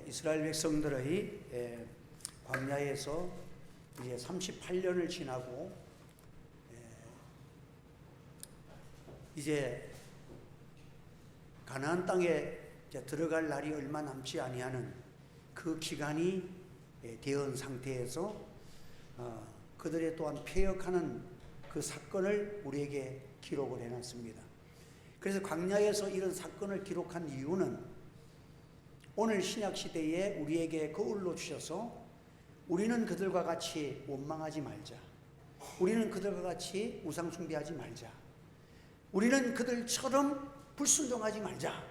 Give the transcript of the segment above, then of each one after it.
이스라엘 백성들의 광야에서 이제 38년을 지나고 이제 가나안 땅에 들어갈 날이 얼마 남지 아니하는 그 기간이 되은 상태에서 그들의 또한 폐역하는 그 사건을 우리에게 기록을 해놨습니다. 그래서 광야에서 이런 사건을 기록한 이유는 오늘 신약시대에 우리에게 거울로 주셔서 우리는 그들과 같이 원망하지 말자, 우리는 그들과 같이 우상숭배하지 말자, 우리는 그들처럼 불순종하지 말자,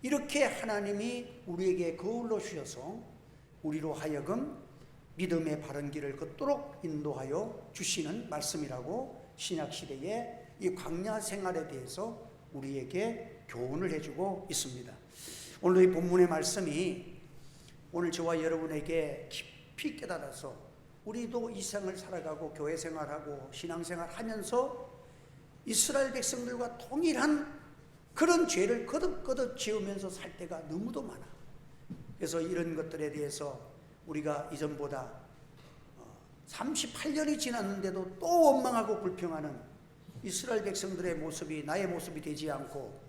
이렇게 하나님이 우리에게 거울로 주셔서 우리로 하여금 믿음의 바른 길을 걷도록 인도하여 주시는 말씀이라고 신약시대에 이 광야 생활에 대해서 우리에게 교훈을 해주고 있습니다. 오늘 이 본문의 말씀이 오늘 저와 여러분에게 깊이 깨달아서 우리도 이 생을 살아가고 교회 생활하고 신앙생활 하면서 이스라엘 백성들과 동일한 그런 죄를 거듭거듭 지으면서 살 때가 너무도 많아. 그래서 이런 것들에 대해서 우리가 이전보다 38년이 지났는데도 또 원망하고 불평하는 이스라엘 백성들의 모습이 나의 모습이 되지 않고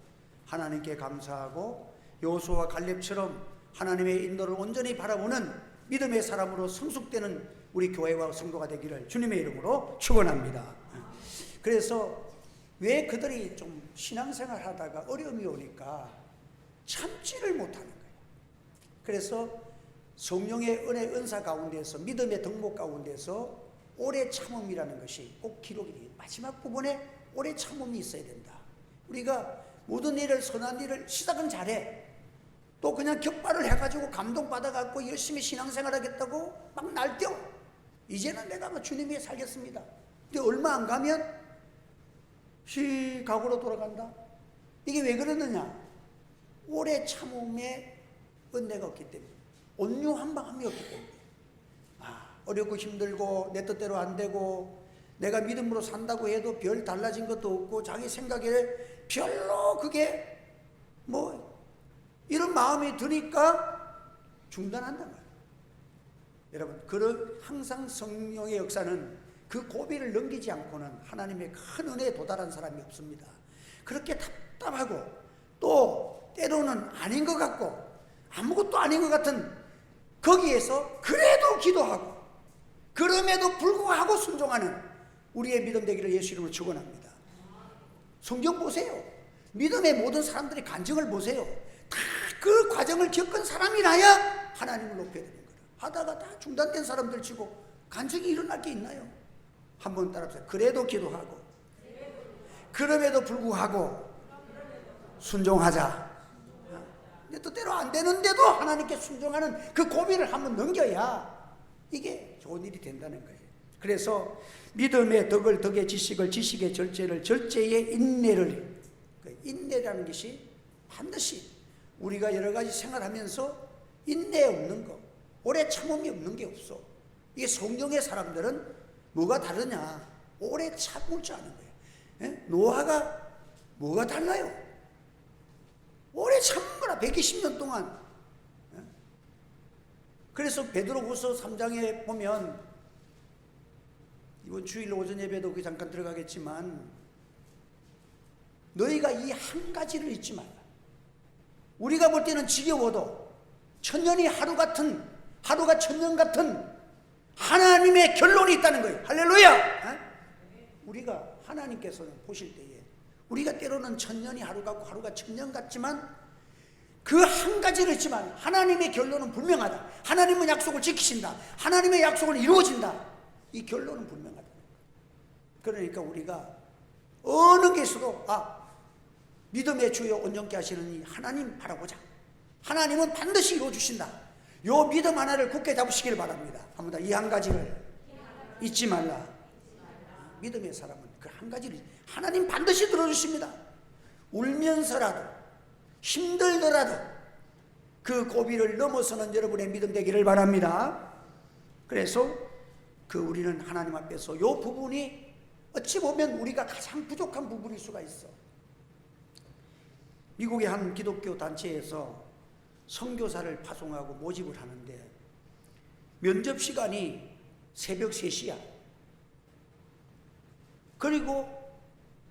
하나님께 감사하고 여호수아와 갈렙처럼 하나님의 인도를 온전히 바라보는 믿음의 사람으로 성숙되는 우리 교회와 성도가 되기를 주님의 이름으로 축원합니다. 그래서 왜 그들이 좀 신앙생활 하다가 어려움이 오니까 참지를 못하는 거예요. 그래서 성령의 은혜 은사 가운데서 믿음의 덕목 가운데서 오래 참음이라는 것이 꼭 기록이 돼요. 마지막 부분에 오래 참음이 있어야 된다. 우리가 모든 일을 선한 일을 시작은 잘해. 또 그냥 격발을 해가지고 감동받아갖고 열심히 신앙생활 하겠다고 막 날뛰어. 이제는 내가 뭐 주님 위해 살겠습니다. 근데 얼마 안 가면 각오로 돌아간다. 이게 왜 그러느냐? 오래 참음의 은혜가 없기 때문에, 온유 한방함이 없기 때문에. 어렵고 힘들고 내 뜻대로 안 되고 내가 믿음으로 산다고 해도 별 달라진 것도 없고 자기 생각에 별로 그게 뭐 이런 마음이 드니까 중단한단 말이에요. 여러분, 그런 항상 성령의 역사는 그 고비를 넘기지 않고는 하나님의 큰 은혜에 도달한 사람이 없습니다. 그렇게 답답하고 또 때로는 아닌 것 같고 아무것도 아닌 것 같은 거기에서 그래도 기도하고 그럼에도 불구하고 순종하는 우리의 믿음 되기를 예수 이름으로 축원합니다. 성경 보세요. 믿음의 모든 사람들의 간증을 보세요. 다 그 과정을 겪은 사람이라야 하나님을 높여야 되는 거예요. 하다가 다 중단된 사람들 치고 간증이 일어날 게 있나요? 한번 따라합시다. 그래도 기도하고 그럼에도 불구하고 순종하자. 근데 뜻대로 안 되는데도 하나님께 순종하는 그 고비를 한번 넘겨야 이게 좋은 일이 된다는 거예요. 그래서 믿음의 덕을 덕의 지식을 지식의 절제를 절제의 인내를, 인내라는 것이 반드시 우리가 여러 가지 생활하면서 인내 없는 거, 오래 참음이 없는 게 없어. 이게 성령의 사람들은 뭐가 다르냐? 오래 참을 줄 아는 거예요. 노아가 뭐가 달라요? 오래 참은 거라. 120년 동안. 그래서 베드로후서 3장에 보면, 이번 주일 오전 예배도 그 잠깐 들어가겠지만, 너희가 이 한 가지를 잊지 말라. 우리가 볼 때는 지겨워도 천년이 하루가 천년 같은 하나님의 결론이 있다는 거예요. 할렐루야! 우리가 하나님께서는 보실 때에 우리가 때로는 천년이 하루 같고 하루가 천년 같지만 그 한 가지를 있지만 하나님의 결론은 분명하다. 하나님은 약속을 지키신다. 하나님의 약속은 이루어진다. 이 결론은 분명하다. 그러니까 우리가 어느 게 있어도 믿음의 주여 온전케 하시는 이 하나님 바라보자. 하나님은 반드시 이루어주신다. 요 믿음 하나를 굳게 잡으시길 바랍니다. 한번 더 이 한 가지를 잊지 말라. 믿음의 사람은 그 한 가지를 하나님 반드시 들어주십니다. 울면서라도 힘들더라도 그 고비를 넘어서는 여러분의 믿음 되기를 바랍니다. 그래서 우리는 하나님 앞에서 요 부분이 어찌 보면 우리가 가장 부족한 부분일 수가 있어. 미국의 한 기독교 단체에서 선교사를 파송하고 모집을 하는데 면접 시간이 새벽 3시야. 그리고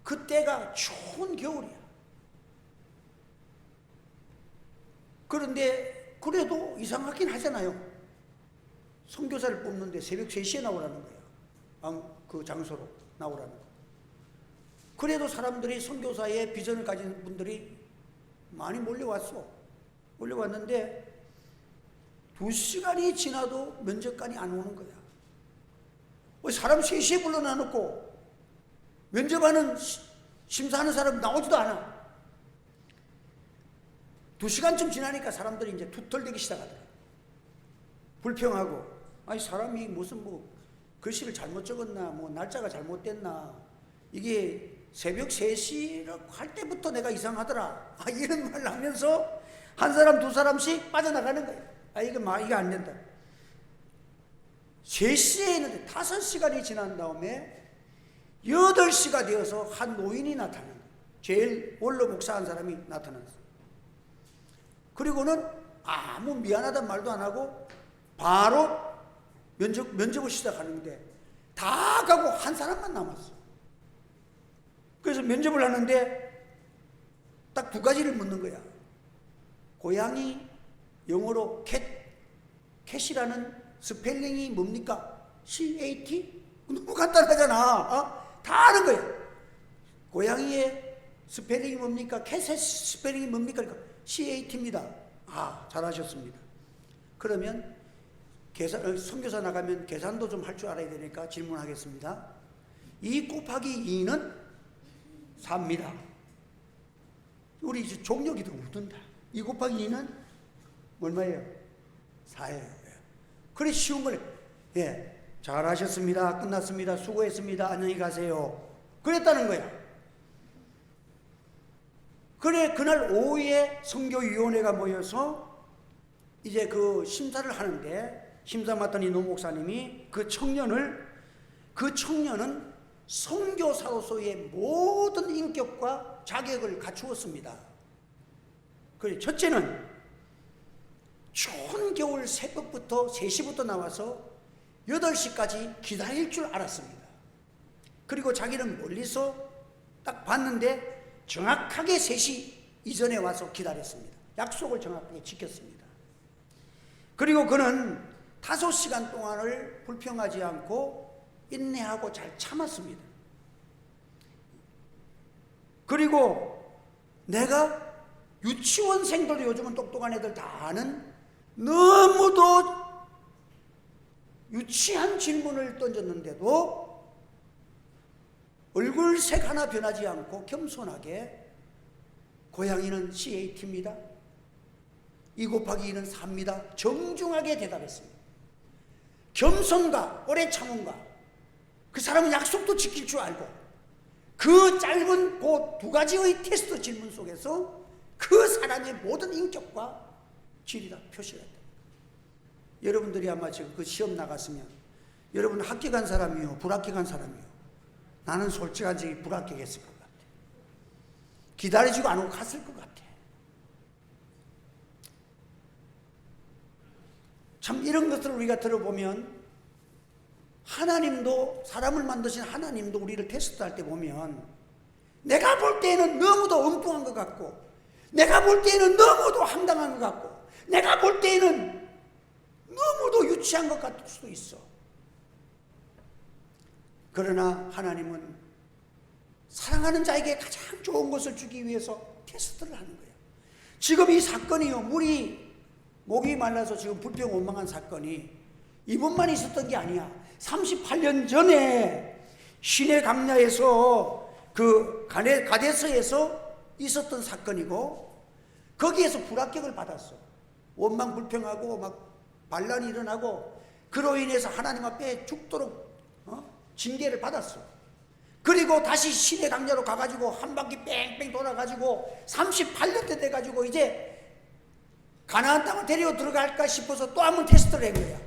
그때가 추운 겨울이야. 그런데 그래도 이상하긴 하잖아요. 선교사를 뽑는데 새벽 3시에 나오라는 거야. 그 장소로 나오라는 거야. 그래도 사람들이 선교사의 비전을 가진 분들이 많이 몰려왔는데 2시간이 지나도 면접관이 안 오는 거야. 사람 3시에 불러놔놓고 면접하는 심사하는 사람 나오지도 않아. 2시간쯤 지나니까 사람들이 이제 투덜대기 시작하더라. 불평하고, 아니 사람이 무슨 글씨를 잘못 적었나, 날짜가 잘못됐나, 이게 새벽 3시라고 할 때부터 내가 이상하더라. 이런 말을 하면서 한 사람 두 사람씩 빠져나가는 거야. 이게 안 된다. 3시에 있는데 5시간이 지난 다음에 8시가 되어서 한 노인이 나타나는 거야. 제일 원로 목사한 사람이 나타났어. 그리고는 아무 미안하단 말도 안 하고 바로 면접을 시작하는데 다 가고 한 사람만 남았어. 그래서 면접을 하는데 딱 2가지를 묻는 거야. 고양이 영어로 캣이라는 스펠링이 뭡니까? CAT? 너무 간단하잖아. 다 아는 거야. 고양이의 스펠링이 뭡니까? 캣의 스펠링이 뭡니까? 그러니까 CAT입니다. 잘하셨습니다. 그러면 선교사 나가면 계산도 좀 할 줄 알아야 되니까 질문하겠습니다. 2 곱하기 2는 4입니다. 우리 이제 종력이도 묻는다. 2 곱하기 2는 얼마예요? 4예요. 그래 쉬운 거네. 잘하셨습니다. 끝났습니다. 수고했습니다. 안녕히 가세요. 그랬다는 거야. 그래 그날 오후에 선교위원회가 모여서 이제 그 심사를 하는데 심사 맡던 이 노 목사님이 그 청년은 선교사로서의 모든 인격과 자격을 갖추었습니다. 그래 첫째는 추운 겨울 새벽부터 3시부터 나와서 8시까지 기다릴 줄 알았습니다. 그리고 자기는 멀리서 딱 봤는데 정확하게 3시 이전에 와서 기다렸습니다. 약속을 정확하게 지켰습니다. 그리고 그는 5시간 동안을 불평하지 않고 인내하고 잘 참았습니다. 그리고 내가 유치원생들도 요즘은 똑똑한 애들 다 아는 너무도 유치한 질문을 던졌는데도 얼굴색 하나 변하지 않고 겸손하게 고양이는 CAT입니다. 2 곱하기 2는 4입니다. 정중하게 대답했습니다. 겸손과 오래 참음과 그 사람은 약속도 지킬 줄 알고 그 짧은 그 2가지의 테스트 질문 속에서 그 사람의 모든 인격과 질이 다 표시가 됩니다. 여러분들이 아마 지금 그 시험 나갔으면 여러분 합격한 사람이요 불합격한 사람이요 나는 솔직하게 불합격했을 것 같아. 기다리지도 않고 갔을 것 같아. 참 이런 것들을 우리가 들어보면 하나님도 사람을 만드신 하나님도 우리를 테스트할 때 보면 내가 볼 때에는 너무도 엉뚱한 것 같고 내가 볼 때에는 너무도 황당한 것 같고 내가 볼 때에는 너무도 유치한 것 같을 수도 있어. 그러나 하나님은 사랑하는 자에게 가장 좋은 것을 주기 위해서 테스트를 하는 거예요. 지금 이 사건이요 물이 목이 말라서 지금 불평원망한 사건이 이번만 있었던 게 아니야. 38년 전에 시내 강야에서 그 가데스에서 있었던 사건이고 거기에서 불합격을 받았어. 원망 불평하고 막 반란이 일어나고 그로 인해서 하나님 앞에 죽도록 징계를 받았어. 그리고 다시 시내 강야로 가가지고 한 바퀴 뺑뺑 돌아가지고 38년째 돼가지고 이제 가나안 땅을 데리고 들어갈까 싶어서 또 한 번 테스트를 한 거야.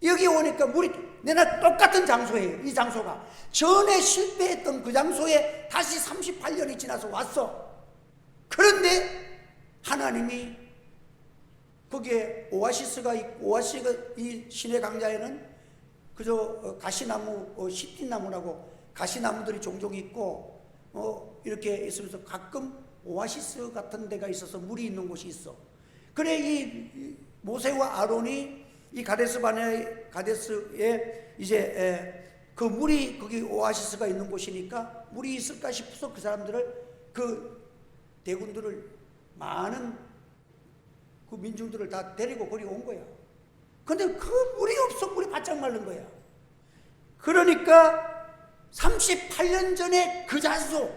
여기 오니까 물이 내나 똑같은 장소예요. 이 장소가 전에 실패했던 그 장소에 다시 38년이 지나서 왔어. 그런데 하나님이 거기에 오아시스가 있고, 오아시스가 이 시내 강자에는 그저 가시나무, 시띠나무라고 가시나무들이 종종 있고 이렇게 있으면서 가끔 오아시스 같은 데가 있어서 물이 있는 곳이 있어. 그래 이 모세와 아론이 이 가데스에 이제 그 물이 거기 오아시스가 있는 곳이니까 물이 있을까 싶어서 그 사람들을 그 대군들을 많은 그 민중들을 다 데리고 거기 온 거야. 근데 그 물이 없어. 물이 바짝 마른 거야. 그러니까 38년 전에 그 장소,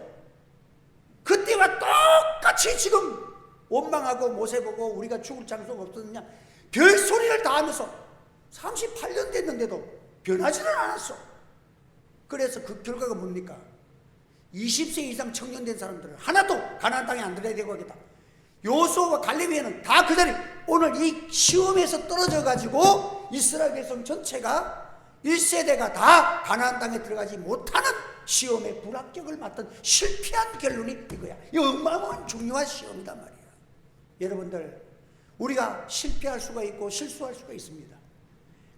그때와 똑같이 지금 원망하고 모세 보고 우리가 죽을 장소가 없었느냐 별소리를 다 하면서 38년 됐는데도 변하지는 않았어. 그래서 그 결과가 뭡니까? 20세 이상 청년 된 사람들은 하나도 가나안 땅에 안 들어야 되고 하겠다. 요수아와 갈렙에는 다 그 자리, 오늘 이 시험에서 떨어져 가지고 이스라엘 백성 전체가 1세대가 다 가나안 땅에 들어가지 못하는 시험의 불합격을 맞던 실패한 결론이 이거야. 이 어마어마한 중요한 시험이단 말이야. 여러분들, 우리가 실패할 수가 있고 실수할 수가 있습니다.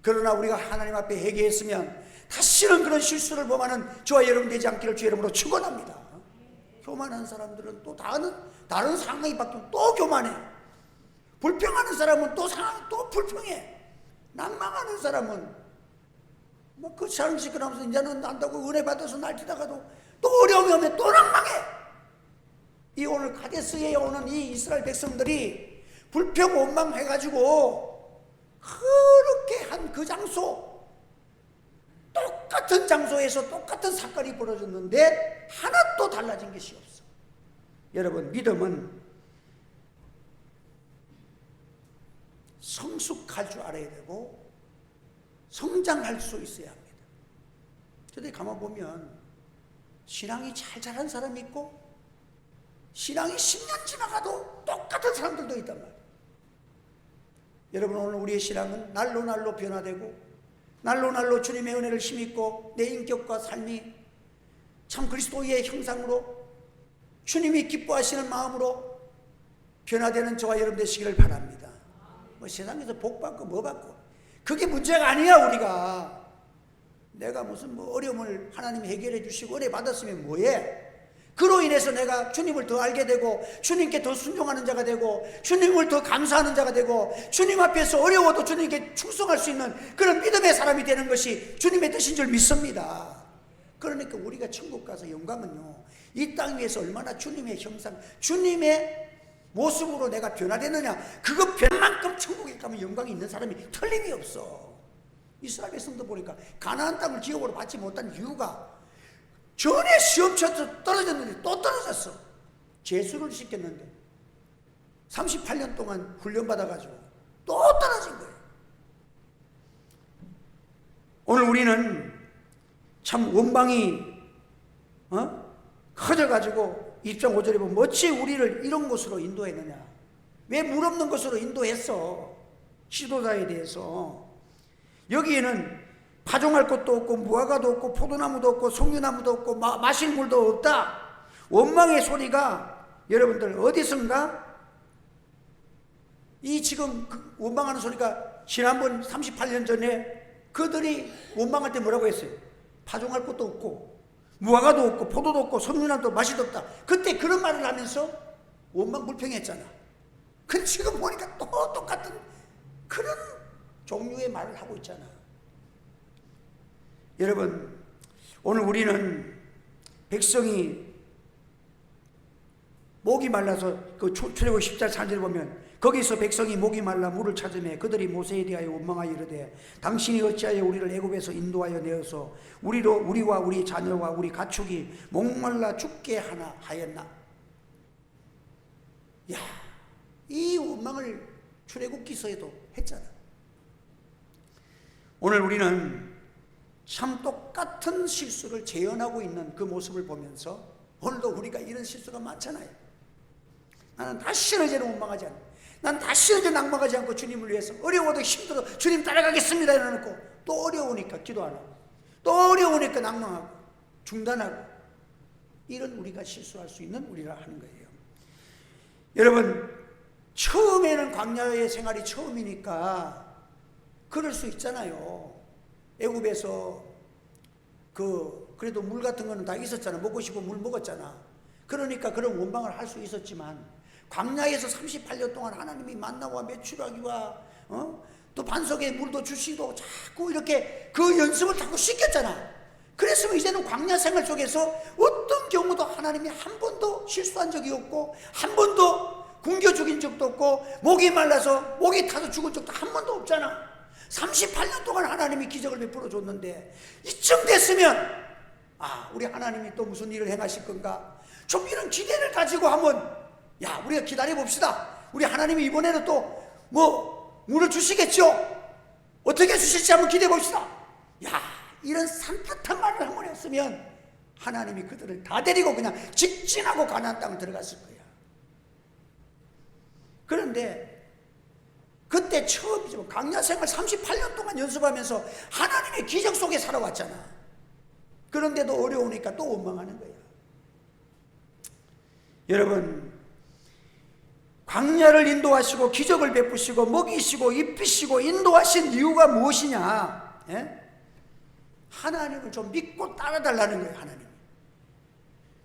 그러나 우리가 하나님 앞에 회개했으면 다시는 그런 실수를 범하는 저와 여러분 되지 않기를 주의 이름으로 축원합니다. 교만한 사람들은 또 다른 상황이 바뀌면 또 교만해. 불평하는 사람은 또 상황이 또 불평해. 낭망하는 사람은 뭐 그 사람 시끄러면서 이제는 안다고 은혜 받아서 날뛰다가도 또 어려움이 오면 또 낭망해. 이 오늘 가데스에 오는 이 이스라엘 백성들이 불평 원망해가지고 그렇게 한 그 장소, 똑같은 장소에서 똑같은 사건이 벌어졌는데 하나도 달라진 것이 없어. 여러분, 믿음은 성숙할 줄 알아야 되고 성장할 수 있어야 합니다. 저들 가만 보면 신앙이 잘 자란 사람이 있고 신앙이 10년 지나가도 똑같은 사람들도 있단 말이에요. 여러분, 오늘 우리의 신앙은 날로 날로 변화되고 날로 날로 주님의 은혜를 힘입고 내 인격과 삶이 참 그리스도의 형상으로 주님이 기뻐하시는 마음으로 변화되는 저와 여러분 되시기를 바랍니다. 뭐 세상에서 복 받고 뭐 받고 그게 문제가 아니야. 우리가 내가 무슨 뭐 어려움을 하나님이 해결해 주시고 은혜 받았으면 뭐해? 그로 인해서 내가 주님을 더 알게 되고 주님께 더 순종하는 자가 되고 주님을 더 감사하는 자가 되고 주님 앞에서 어려워도 주님께 충성할 수 있는 그런 믿음의 사람이 되는 것이 주님의 뜻인 줄 믿습니다. 그러니까 우리가 천국 가서 영광은요, 이 땅 위에서 얼마나 주님의 형상, 주님의 모습으로 내가 변화되느냐, 그거 변만큼 천국에 가면 영광이 있는 사람이 틀림이 없어. 이스라엘 백성도 보니까 가나안 땅을 기업으로 받지 못한 이유가 전에 시험 쳐서 떨어졌는데 또 떨어졌어. 재수를 시켰는데 38년 동안 훈련받아가지고 또 떨어진 거예요. 오늘 우리는 참 원망이 커져가지고 2장 5절에 보면 어찌 우리를 이런 곳으로 인도했느냐, 왜 물 없는 곳으로 인도했어. 지도자에 대해서 여기에는 파종할 곳도 없고 무화과도 없고 포도나무도 없고 송유나무도 없고 마실 물도 없다. 원망의 소리가 여러분들 어디선가 이 지금 그 원망하는 소리가 지난번 38년 전에 그들이 원망할 때 뭐라고 했어요? 파종할 곳도 없고 무화과도 없고 포도도 없고 송유나무도 맛이 없다. 그때 그런 말을 하면서 원망 불평했잖아. 근데 지금 보니까 또 똑같은 그런 종류의 말을 하고 있잖아. 여러분, 오늘 우리는 백성이 목이 말라서 그 출애굽 10장 3절에 보면 거기서 백성이 목이 말라 물을 찾으매 그들이 모세에 대하여 원망하여 이르되 당신이 어찌하여 우리를 애굽에서 인도하여 내어서 우리와 우리 자녀와 우리 가축이 목말라 죽게 하였나. 야, 이 원망을 출애굽 기서에도 했잖아. 오늘 우리는 참 똑같은 실수를 재현하고 있는 그 모습을 보면서 오늘도 우리가 이런 실수가 많잖아요. 나는 다시는 이제는 원망하지 않고, 난 다시는 이제 낭망하지 않고 주님을 위해서 어려워도 힘들어 주님 따라가겠습니다 이러놓고 또 어려우니까 기도 안 하고 또 어려우니까 낭망하고 중단하고, 이런 우리가 실수할 수 있는 우리라 하는 거예요. 여러분, 처음에는 광야의 생활이 처음이니까 그럴 수 있잖아요. 애굽에서 그래도 물 같은 거는 다 있었잖아. 먹고 싶으면 물 먹었잖아. 그러니까 그런 원망을 할 수 있었지만 광야에서 38년 동안 하나님이 만나와 메추라기와 또 반석에 물도 주시고 자꾸 이렇게 그 연습을 자꾸 시켰잖아. 그랬으면 이제는 광야 생활 속에서 어떤 경우도 하나님이 한 번도 실수한 적이 없고 한 번도 굶겨 죽인 적도 없고 목이 말라서 목이 타서 죽은 적도 한 번도 없잖아. 38년 동안 하나님이 기적을 베풀어 줬는데 이쯤 됐으면 우리 하나님이 또 무슨 일을 행하실 건가? 좀 이런 기대를 가지고 한번 우리가 기다려 봅시다. 우리 하나님이 이번에는 또 물을 주시겠죠? 어떻게 주실지 한번 기대해 봅시다. 이런 산뜻한 말을 한번 했으면 하나님이 그들을 다 데리고 그냥 직진하고 가나안 땅을 들어갔을 거야. 그런데 그때 처음이죠. 광야 생활 38년 동안 연습하면서 하나님의 기적 속에 살아왔잖아. 그런데도 어려우니까 또 원망하는 거야. 여러분, 광야를 인도하시고 기적을 베푸시고 먹이시고 입히시고 인도하신 이유가 무엇이냐? 하나님을 좀 믿고 따라달라는 거예요. 하나님,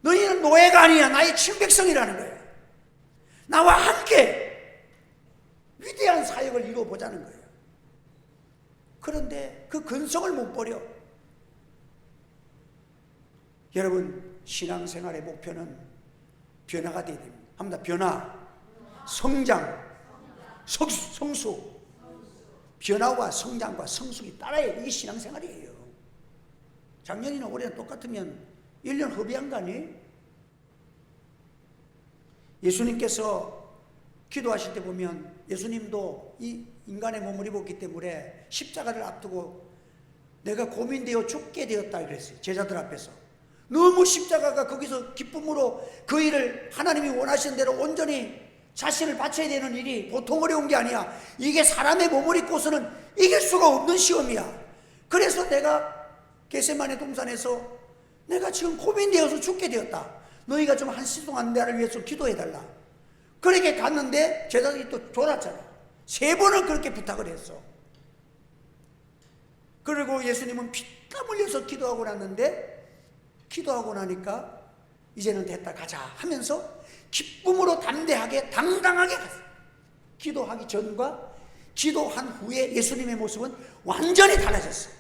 너희는 노예가 아니야. 나의 친백성이라는 거예요. 나와 함께 위대한 사역을 이루어보자는 거예요. 그런데 그 근성을 못 버려. 여러분, 신앙생활의 목표는 변화가 되어야 됩니다. 합니다. 변화, 성장, 성수. 변화와 성장과 성숙이 따라야 이게 신앙생활이에요. 작년이나 올해나 똑같으면 1년 허비한 거 아니에요? 예수님께서 기도하실 때 보면 예수님도 이 인간의 몸을 입었기 때문에 십자가를 앞두고 내가 고민되어 죽게 되었다 그랬어요. 제자들 앞에서. 너무 십자가가 거기서 기쁨으로 그 일을 하나님이 원하시는 대로 온전히 자신을 바쳐야 되는 일이 보통 어려운 게 아니야. 이게 사람의 몸을 입고서는 이길 수가 없는 시험이야. 그래서 내가 겟세마네 동산에서 내가 지금 고민되어서 죽게 되었다. 너희가 좀 한시 동안 나를 위해서 기도해달라. 그렇게 갔는데 제자들이 또 졸았잖아. 3번을 그렇게 부탁을 했어. 그리고 예수님은 피땀 흘려서 기도하고 났는데, 기도하고 나니까 이제는 됐다 가자 하면서 기쁨으로 담대하게 당당하게 갔어요. 기도하기 전과 기도한 후에 예수님의 모습은 완전히 달라졌어요.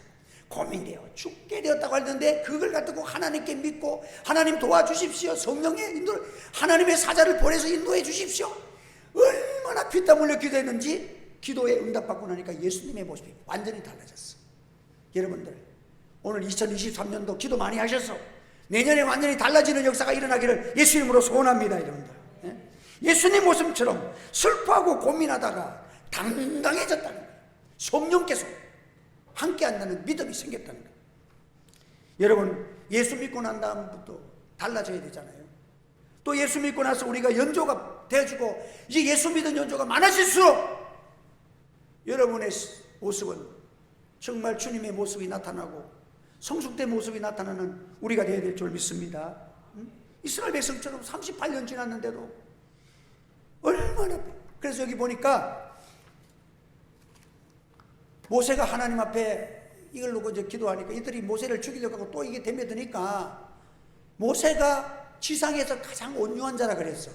고민되어 죽게 되었다고 했는데 그걸 갖고 하나님께 믿고 하나님 도와주십시오, 성령의 인도, 하나님의 사자를 보내서 인도해 주십시오. 얼마나 피땀 흘려 기도했는지 기도에 응답받고 나니까 예수님의 모습이 완전히 달라졌어. 여러분들, 오늘 2023년도 기도 많이 하셨어. 내년에 완전히 달라지는 역사가 일어나기를 예수님으로 소원합니다. 여러분들, 예수님 모습처럼 슬퍼하고 고민하다가 당당해졌다는 거예요. 성령께서 함께 한다는 믿음이 생겼다는 거예요. 여러분, 예수 믿고 난 다음부터 달라져야 되잖아요. 또 예수 믿고 나서 우리가 연조가 되어주고 이제 예수 믿은 연조가 많아질수록 여러분의 모습은 정말 주님의 모습이 나타나고 성숙된 모습이 나타나는 우리가 되어야 될 줄 믿습니다. 이스라엘 백성처럼 38년 지났는데도 얼마나, 그래서 여기 보니까 모세가 하나님 앞에 이걸 놓고 이제 기도하니까 이들이 모세를 죽이려고 하고 또 이게 대며드니까 모세가 지상에서 가장 온유한 자라 그랬어.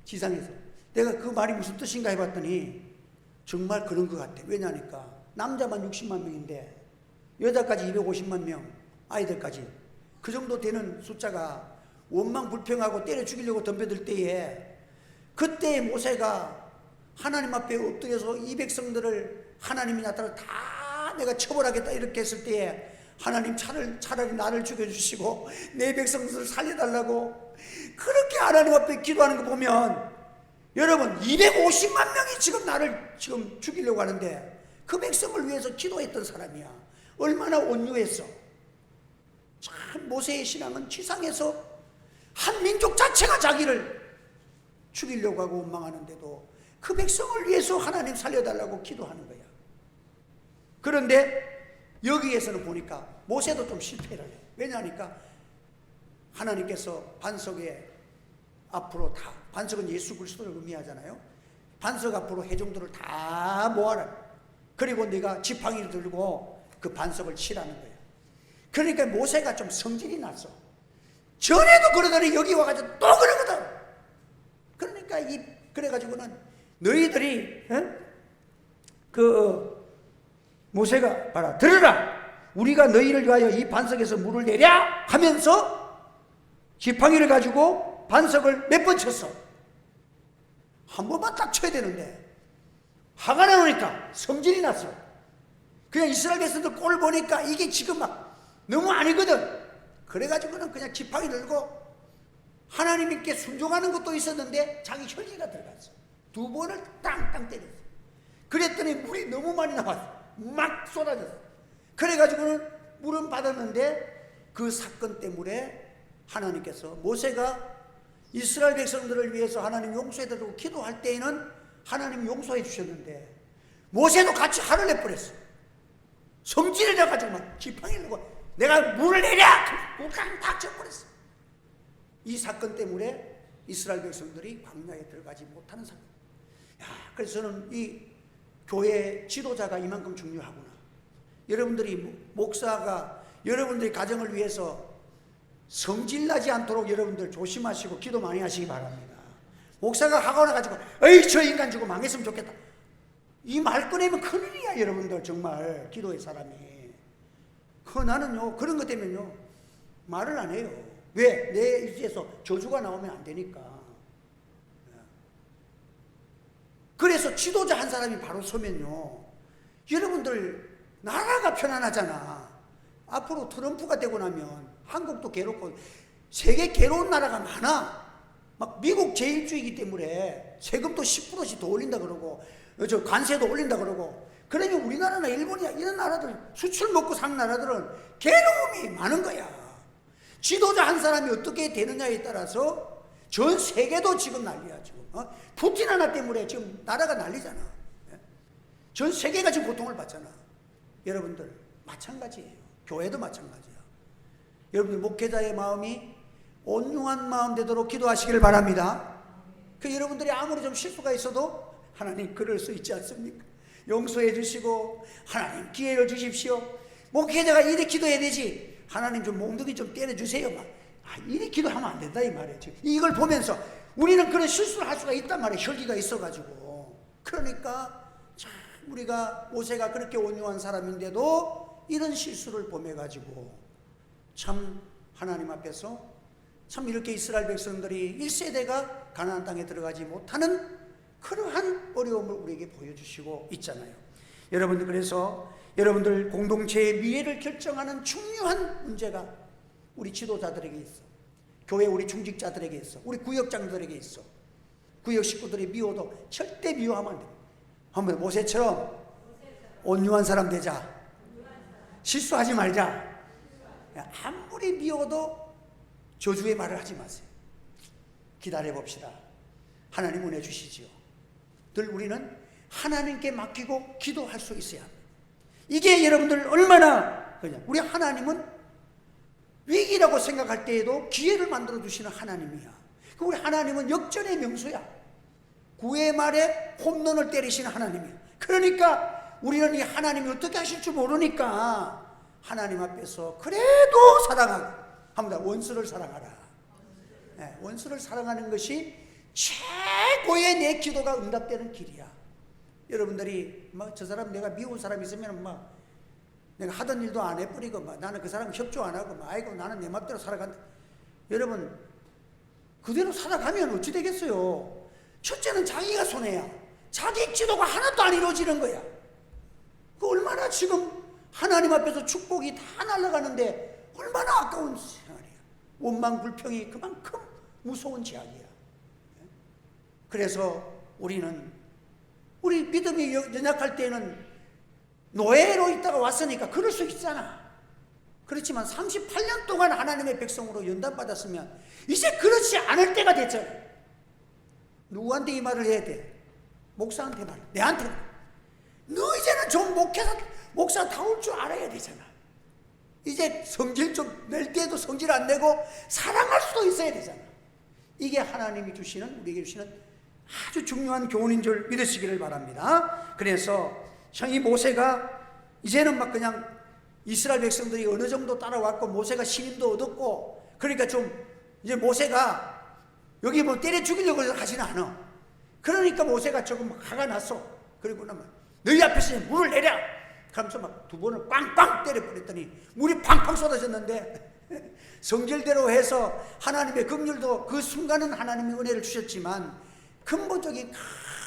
지상에서. 내가 그 말이 무슨 뜻인가 해봤더니 정말 그런 것 같아. 왜냐니까 남자만 60만 명인데 여자까지 250만 명, 아이들까지 그 정도 되는 숫자가 원망 불평하고 때려 죽이려고 덤벼들 때에 그때 모세가 하나님 앞에 엎드려서 이 백성들을 하나님이 나타나 다 내가 처벌하겠다 이렇게 했을 때에 하나님 차라리 나를 죽여주시고 내 백성들을 살려달라고 그렇게 하나님 앞에 기도하는 거 보면 여러분 250만 명이 지금 나를 지금 죽이려고 하는데 그 백성을 위해서 기도했던 사람이야. 얼마나 온유했어. 참 모세의 신앙은 지상에서 한 민족 자체가 자기를 죽이려고 하고 원망하는데도 그 백성을 위해서 하나님 살려달라고 기도하는 거야. 그런데 여기에서는 보니까 모세도 좀 실패를 해. 왜냐하니까 하나님께서 반석에 앞으로 다 반석은 예수 그리스도를 의미하잖아요. 반석 앞으로 회중들을 다 모아라. 그리고 네가 지팡이를 들고 그 반석을 치라는 거예요. 그러니까 모세가 좀 성질이 났어. 전에도 그러더니 여기 와가지고 또 그러거든. 그러니까 그래가지고는 너희들이 모세가 봐라, 들으라, 우리가 너희를 위하여 이 반석에서 물을 내랴 하면서 지팡이를 가지고 반석을 몇 번 쳤어. 한 번만 딱 쳐야 되는데 화가 나니까 성질이 났어. 그냥 이스라엘 백성들 꼴 보니까 이게 지금 막 너무 아니거든. 그래가지고는 그냥 지팡이 들고 하나님께 순종하는 것도 있었는데 자기 혈기가 들어갔어. 두 번을 땅땅 때렸어. 그랬더니 물이 너무 많이 나왔어. 막 쏟아졌어. 그래가지고는 물은 받았는데 그 사건 때문에 하나님께서 모세가 이스라엘 백성들을 위해서 하나님 용서해달라고 기도할 때에는 하나님 용서해 주셨는데 모세도 같이 화를 내버렸어. 성질을 내가지고 막 지팡이를 들고 내가 물을 내랴! 물강 다 쳐버렸어. 이 사건 때문에 이스라엘 백성들이 광야에 들어가지 못하는 사건. 그래서 저는 이 교회 지도자가 이만큼 중요하구나. 여러분들이 목사가 여러분들의 가정을 위해서 성질나지 않도록 여러분들 조심하시고 기도 많이 하시기 바랍니다. 목사가 하고 나가지고 에이 저 인간 주고 망했으면 좋겠다, 이 말 꺼내면 큰일이야. 여러분들 정말 기도의 사람이. 나는요 그런 것 때문에요 말을 안 해요. 왜? 내 입에서 저주가 나오면 안 되니까. 그래서 지도자 한 사람이 바로 서면요 여러분들 나라가 편안하잖아. 앞으로 트럼프가 되고 나면 한국도 괴롭고 세계 괴로운 나라가 많아. 막 미국 제일주의이기 때문에 세금도 10%씩 더 올린다 그러고 저 관세도 올린다 그러고, 그러면 우리나라나 일본이야 이런 나라들 수출 먹고 사는 나라들은 괴로움이 많은 거야. 지도자 한 사람이 어떻게 되느냐에 따라서 전 세계도 지금 난리야. 지금 푸틴 하나 때문에 지금 나라가 난리잖아. 전 세계가 지금 고통을 받잖아. 여러분들 마찬가지예요. 교회도 마찬가지야. 여러분들 목회자의 마음이 온유한 마음 되도록 기도하시길 바랍니다. 여러분들이 아무리 좀 실수가 있어도 하나님 그럴 수 있지 않습니까? 용서해 주시고 하나님 기회를 주십시오. 목회자가 이렇게 기도해야 되지, 하나님 좀 몽둥이 좀 때려주세요. 이렇게 기도하면 안 된다 이 말이에요. 이걸 보면서 우리는 그런 실수를 할 수가 있단 말이에요. 혈기가 있어가지고. 그러니까 참 우리가 모세가 그렇게 온유한 사람인데도 이런 실수를 범해가지고 참 하나님 앞에서 참 이렇게 이스라엘 백성들이 1세대가 가나안 땅에 들어가지 못하는 그러한 어려움을 우리에게 보여주시고 있잖아요. 여러분들, 그래서 여러분들 공동체의 미래를 결정하는 중요한 문제가 우리 지도자들에게 있어. 교회 우리 중직자들에게 있어. 우리 구역장들에게 있어. 구역 식구들이 미워도 절대 미워하면 안 돼. 한번 모세처럼 온유한 사람 되자. 실수하지 말자. 아무리 미워도 저주의 말을 하지 마세요. 기다려 봅시다. 하나님 은혜 주시지요. 늘 우리는 하나님께 맡기고 기도할 수 있어야 합니다. 이게 여러분들 얼마나 그냥 우리 하나님은 위기라고 생각할 때에도 기회를 만들어 주시는 하나님이야. 우리 하나님은 역전의 명수야. 9회 말에 홈런을 때리시는 하나님이야. 그러니까 우리는 이 하나님이 어떻게 하실 줄 모르니까 하나님 앞에서 그래도 사랑하고 합니다. 원수를 사랑하라. 네, 원수를 사랑하는 것이 최고의 내 기도가 응답되는 길이야. 여러분들이 저 사람 내가 미운 사람 있으면 내가 하던 일도 안 해버리고 나는 그 사람 협조 안 하고 아이고 나는 내 맘대로 살아간다. 여러분 그대로 살아가면 어찌 되겠어요? 첫째는 자기가 손해야. 자기 기도가 하나도 안 이루어지는 거야. 그 얼마나 지금 하나님 앞에서 축복이 다 날아가는데 얼마나 아까운 생활이야. 원망 불평이 그만큼 무서운 죄악이야. 그래서 우리는 우리 믿음이 연약할 때는 노예로 있다가 왔으니까 그럴 수 있잖아. 그렇지만 38년 동안 하나님의 백성으로 연단받았으면 이제 그렇지 않을 때가 됐잖아. 누구한테 이 말을 해야 돼? 목사한테 말, 내한테 말. 너 이제는 좀 목사 다울 줄 알아야 되잖아. 이제 성질 좀 낼 때도 성질 안 내고 사랑할 수도 있어야 되잖아. 이게 하나님이 주시는, 우리에게 주시는 아주 중요한 교훈인 줄 믿으시기를 바랍니다. 그래서 이 모세가 이제는 막 그냥 이스라엘 백성들이 어느 정도 따라왔고 모세가 신임도 얻었고, 그러니까 좀 이제 모세가 여기 뭐 때려 죽이려고 하지는 않아. 그러니까 모세가 조금 화가 났어. 그리고 나면 너희 앞에서 물을 내려 그러면서 막 두 번을 빵빵 때려버렸더니 물이 팡팡 쏟아졌는데 성질대로 해서 하나님의 긍휼도 그 순간은 하나님의 은혜를 주셨지만 근본적인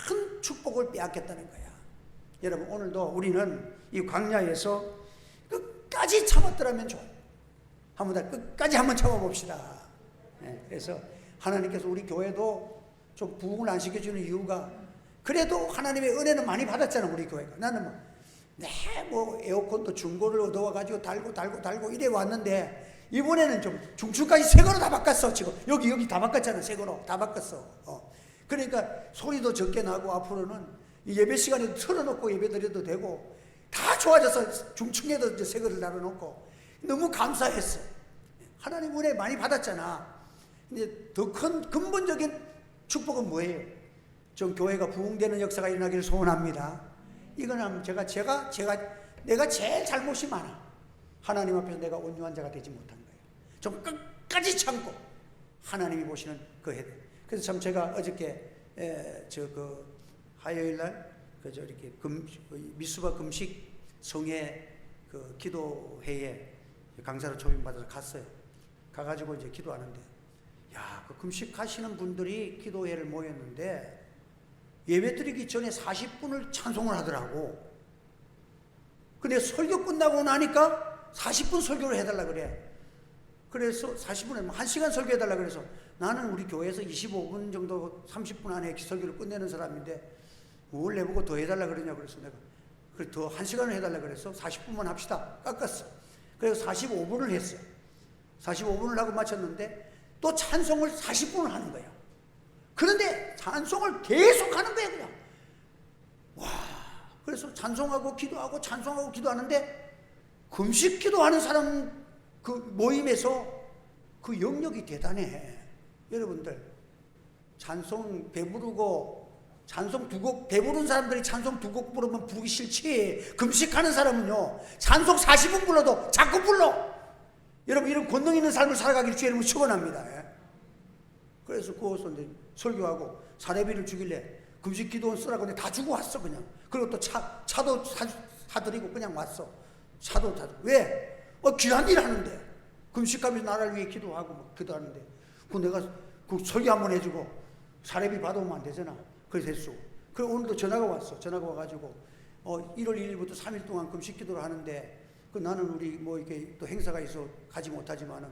큰 축복을 빼앗겼다는 거야. 여러분, 오늘도 우리는 이 광야에서 끝까지 참았더라면 좋아요. 한번 더 끝까지 한번 참아봅시다. 그래서 하나님께서 우리 교회도 좀 부흥을 안 시켜주는 이유가, 그래도 하나님의 은혜는 많이 받았잖아 우리 교회가. 나는 뭐 에어컨도 중고를 얻어와가지고 달고 이래 왔는데, 이번에는 좀 중추까지 새 거로 다 바꿨어. 지금 여기 다 바꿨잖아. 새 거로 다 바꿨어. 그러니까 소리도 적게 나고, 앞으로는 예배 시간에도 틀어놓고 예배 드려도 되고 다 좋아져서 중층에도 이제 새 거를 달아놓고 너무 감사했어. 하나님 은혜 많이 받았잖아. 근데 더 큰 근본적인 축복은 뭐예요? 좀 교회가 부흥되는 역사가 일어나기를 소원합니다. 이거는 내가 제일 잘못이 많아. 하나님 앞에서 내가 온유한 자가 되지 못한 거예요. 좀 끝까지 참고 하나님이 보시는 그 해. 그래서 참 제가 어저께 화요일 날 이렇게 미수바 금식 성회 그 기도회에 강사로 초빙받아서 갔어요. 가가지고 이제 기도하는데, 그 금식하시는 분들이 기도회를 모였는데 예배 드리기 전에 40분을 찬송을 하더라고. 근데 설교 끝나고 나니까 40분 설교를 해달라 그래. 그래서 40분에 1시간 설교해달라 그래서, 나는 우리 교회에서 25분 정도 30분 안에 설교를 끝내는 사람인데 뭘 내보고 더 해달라 그러냐. 그래서 내가 더 1시간을 해달라 그래서 40분만 합시다 깎았어. 그래서 45분을 했어. 45분을 하고 마쳤는데 또 찬송을 40분을 하는 거야. 그런데 찬송을 계속 하는 거야 그냥. 그래서 찬송하고 기도하고 찬송하고 기도하는데, 금식 기도하는 사람 그 모임에서 그 영역이 대단해. 여러분들, 찬송 배부르고 찬송 두 곡 배부른 사람들이 찬송 두 곡 부르면 부르기 싫지. 금식하는 사람은요 찬송 40분 불러도 자꾸 불러. 여러분, 이런 권능 있는 삶을 살아가기를 주의 이름으로 축원합니다. 그래서 그것을 이제 설교하고 사례비를 주길래 금식 기도원 쓰라고 다 주고 왔어 그냥. 그리고 또 차도 사드리고 그냥 왔어. 차도 사드리고. 왜? 귀한 일 하는데, 금식하면서 나라를 위해 기도하고 막 기도하는데, 내가 설교 한번 해주고 사례비 받아오면 안 되잖아. 그래서 했어. 그리고 오늘도 전화가 왔어. 전화가 와가지고 1월 1일부터 3일 동안 금식 기도를 하는데, 나는 우리 이렇게 또 행사가 있어 가지 못하지만은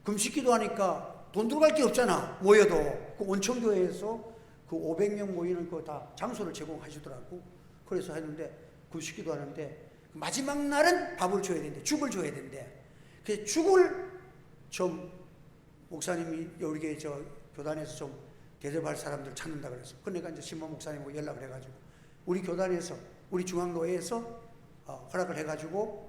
금식 기도하니까 돈 들어갈 게 없잖아. 모여도 그 온천교회에서 그 500명 모이는 거 다 장소를 제공하시더라고. 그래서 했는데 금식 기도하는데 마지막 날은 밥을 줘야 되는데, 죽을 줘야 되는데, 그 죽을 좀 목사님이 우리 교단에서 좀 대접할 사람들 찾는다 그래서, 그러니까 이제 신모 목사님하고 연락을 해가지고 우리 교단에서, 우리 중앙노회에서 허락을 해가지고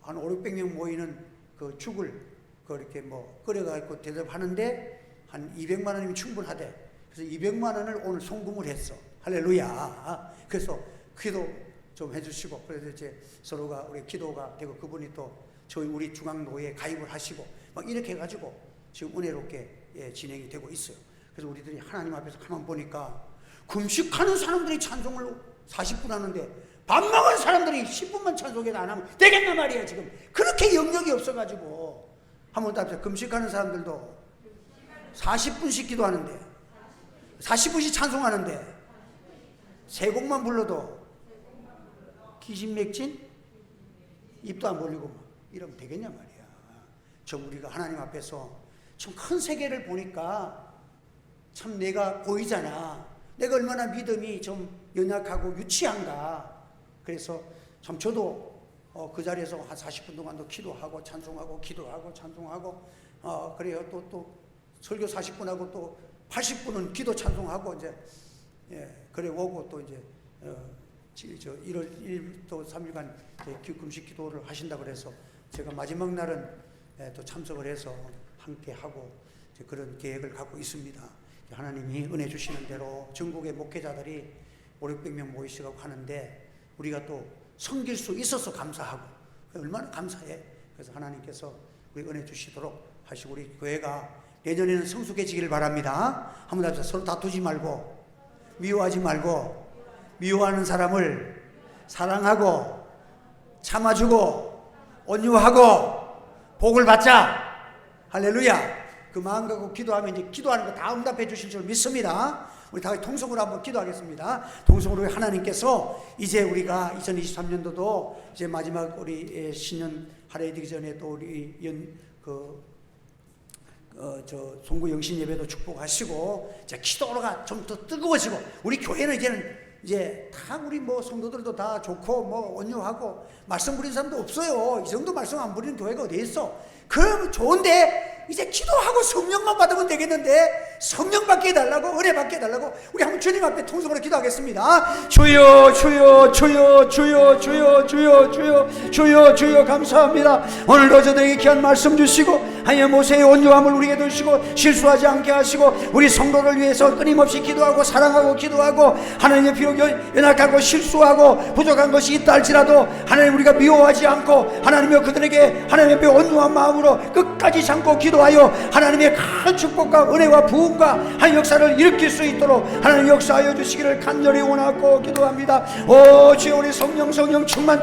한 500~600명 모이는 그 죽을 이렇게 끓여가지고 대접하는데 한 200만 원이면 충분하대. 그래서 200만 원을 오늘 송금을 했어. 할렐루야. 그래서 기도 좀 해주시고, 그래서 이제 서로가 우리 기도가 되고, 그분이 또 우리 중앙노회에 가입을 하시고 막 이렇게 해가지고 지금 은혜롭게 진행이 되고 있어요. 그래서 우리들이 하나님 앞에서 가만 보니까 금식하는 사람들이 찬송을 40분 하는데 밥 먹은 사람들이 10분만 찬송해도 안 하면 되겠나 말이야. 지금 그렇게 영역이 없어가지고, 한번 답시다. 금식하는 사람들도 40분씩 기도하는데, 40분씩 찬송하는데, 세 곡만 불러도 기진맥진, 입도 안 벌리고 막 이러면 되겠냐 말이야. 좀 우리가 하나님 앞에서 좀 큰 세계를 보니까 참 내가 보이잖아. 내가 얼마나 믿음이 좀 연약하고 유치한가. 그래서 참 저도 그 자리에서 한 40분 동안도 기도하고 찬송하고 기도하고 찬송하고, 그래요. 또 설교 40분 하고 또 80분은 기도 찬송하고 이제 그래 오고, 또 이제 1월 1일부터 3일간 금식 기도를 하신다 그래서 제가 마지막 날은 또 참석을 해서 함께 하고 그런 계획을 갖고 있습니다. 하나님이 은혜 주시는 대로 전국의 목회자들이 500~600명 모이시고 하는데 우리가 또 섬길 수 있어서 감사하고 얼마나 감사해. 그래서 하나님께서 우리 은혜 주시도록 하시고 우리 교회가 내년에는 성숙해지기를 바랍니다. 한번 더 서로 다투지 말고 미워하지 말고 미워하는 사람을 사랑하고 참아주고 온유하고 복을 받자. 할렐루야. 그 마음 갖고 기도하면 이제 기도하는 거 다 응답해 주실 줄 믿습니다. 우리 다 통성으로 한번 기도하겠습니다. 통성으로 하나님께서 이제 우리가 2023년도도 이제 마지막 우리 신년 할애 되기 전에 또 우리 송구 영신 예배도 축복하시고 이제 기도가 좀 더 뜨거워지고 우리 교회는 이제 다 우리 뭐 성도들도 다 좋고 뭐 온유하고 말씀 부리는 사람도 없어요. 이 정도 말씀 안 부리는 교회가 어디 있어? 그럼 좋은데 이제 기도하고 성령만 받으면 되겠는데 성령 받게 해달라고 은혜 받게 해달라고 우리 한번 주님 앞에 통성으로 기도하겠습니다. 주여 주여 주여 주여 주여 주여 주여 주여 주여 감사합니다. 오늘도 저들에게 귀한 말씀 주시고 하나님 모세의 온유함을 우리에게 주시고 실수하지 않게 하시고 우리 성도를 위해서 끊임없이 기도하고 사랑하고 기도하고 하나님의 비록 연약하고 실수하고 부족한 것이 있다 할지라도 하나님 우리가 미워하지 않고 하나님의 그들에게 하나님의 온유한 마음으로 끝까지 참고 기도하여 하나님의 큰 축복과 은혜와 부흥과 하나님 역사를 일으킬 수 있도록 하나님 역사하여 주시기를 간절히 원하고 기도합니다. 오 주여 우리 성령 충만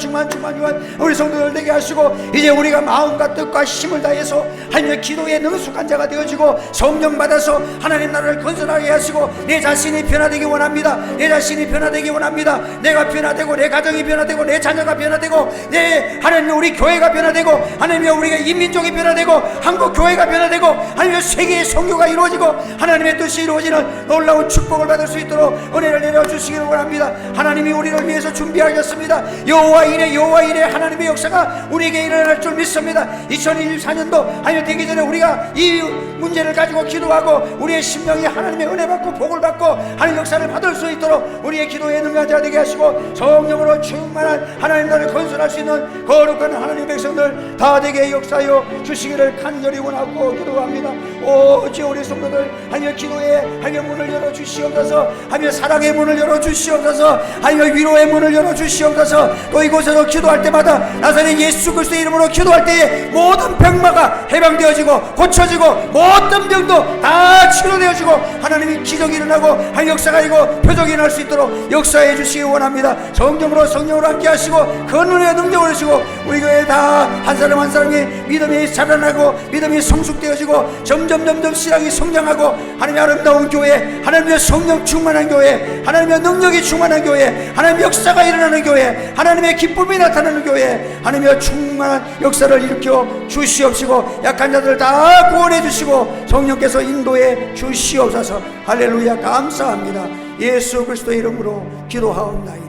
우리 성도들 되게 하시고 이제 우리가 마음과 뜻과 힘을 다해서 하나님의 기도에 능숙한 자가 되어지고 성령 받아서 하나님 나라를 건설하게 하시고 내 자신이 변화되기 원합니다. 내 자신이 변화되기 원합니다. 내가 변화되고 내 가정이 변화되고 내 자녀가 변화되고 내 하나님 우리 교회가 변화되고 하나님의 우리가 인민족이 변화되고 한국 교회가 변화되고 하나님의 세계의 선교가 이루어지고 하나님의 뜻이 이루어지는 놀라운 축복을 받을 수 있도록 은혜를 내려주시기를 원합니다. 하나님이 우리를 위해서 준비하셨습니다. 여호와 이래 하나님의 역사가 우리에게 일어날 줄 믿습니다. 2024년도 하나님 되기 전에 우리가 이 문제를 가지고 기도하고 우리의 심령이 하나님의 은혜 받고 복을 받고 하나님 역사를 받을 수 있도록 우리의 기도에 능한 자 되게 하시고 성령으로 충만한 하나님 나라를 건설할 수 있는 거룩한 하나님의 백성들 다 되게 역사하여 주시기를 간절히 원하고 기도합니다. 오 주여 우리 성도들 하나님의 기도에 하나님의 문을 열어주시옵소서. 하나님의 사랑의 문을 열어주시옵소서. 하나님의 위로의 문을 열어주시옵소서. 또 이곳에서 기도할 때마다 나사렛 예수 그리스도의 이름으로 기도할 때에 모든 병마가 해방되어지고 고쳐지고 모든 병도 다 치료되어지고 하나님의 기적이 일어나고 하나님 역사가 이고 표적이 일어날 수 있도록 역사해 주시기 원합니다. 성령으로 함께 하시고 그 은혜의 능력을 주시고 우리 교회 다 한 사람 한 사람이 믿음이 자라나고 믿음이 성숙되어지고 점점 신앙이 성장하고 하나님의 아름다운 교회 하나님의 성령 충만한 교회 하나님의 능력이 충만한 교회 하나님의 역사가 일어나는 교회 하나님의 기쁨이 나타나는 교회 하나님의 충만한 역사를 일으켜 주시옵시고 약한 자들 다 구원해 주시고 성령께서 인도해 주시옵소서. 할렐루야 감사합니다. 예수 그리스도의 이름으로 기도하옵나이다.